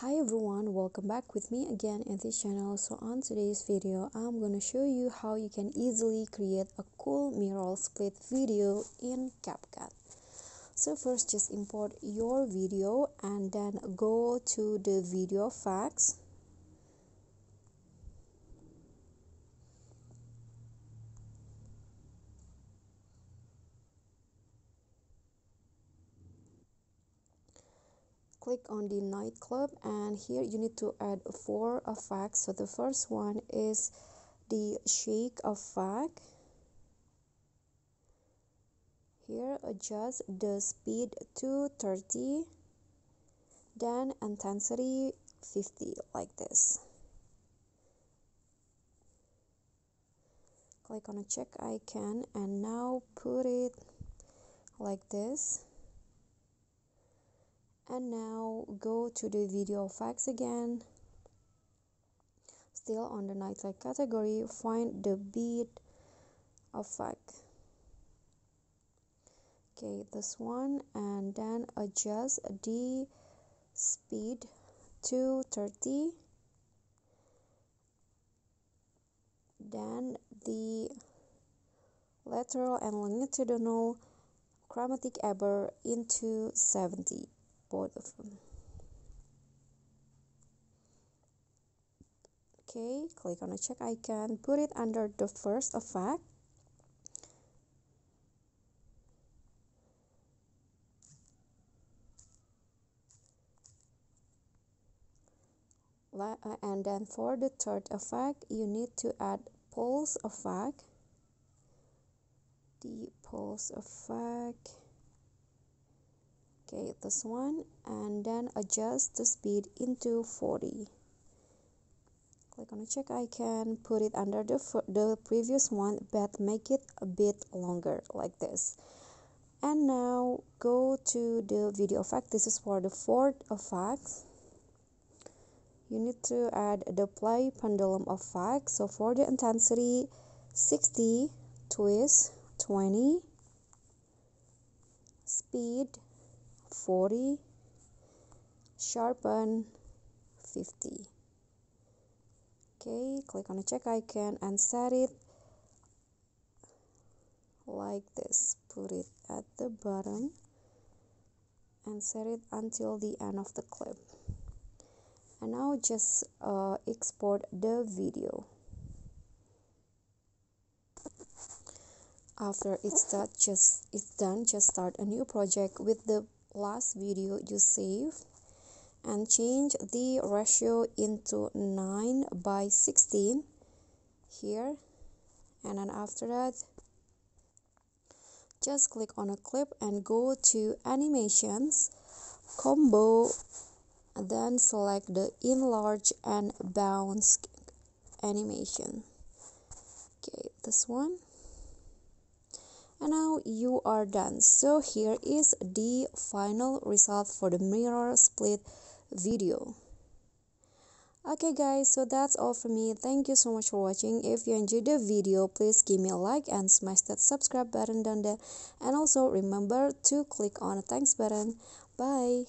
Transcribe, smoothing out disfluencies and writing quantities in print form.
Hi everyone, welcome back with me again in this channel. So on today's video I'm going to show you how you can easily create a cool mirror split video in CapCut. So first, just import your video and then go to the video effects. Click on the nightclub, and here you need to add 4 effects. So the first one is the shake effect. Here adjust the speed to 30, then intensity 50, like this. Click on a check icon and now put it like this. And now go to the video effects again. Still on the nightlight category, find the beat effect. Okay, this one, and then adjust the speed to 30. Then the lateral and longitudinal chromatic error into 70, both of them. Okay, click on the check icon, put it under the first effect. And then for the third effect, you need to add pulse effect. The pulse effect. Okay, this one, and then adjust the speed into 40. Click on the check icon, put it under the previous one, but make it a bit longer, like this. And now go to the video effect. This is for the fourth effect. You need to add the Apply Pendulum effect. So for the intensity, 60, twist 20, speed 40, sharpen 50. Okay, click on the check icon and set it like this. Put it at the bottom and set it until the end of the clip. And now just export the video. After it's done, just start a new project with the last video you saved and change the ratio into 9:16 here. And then after that, just click on a clip and go to animations, combo, and then select the enlarge and bounce animation. Okay, this one. And now you are done. So here is the final result for the mirror split video. Okay guys, so that's all from me. Thank you so much for watching. If you enjoyed the video, please give me a like and smash that subscribe button down there, and also remember to click on the thanks button. Bye.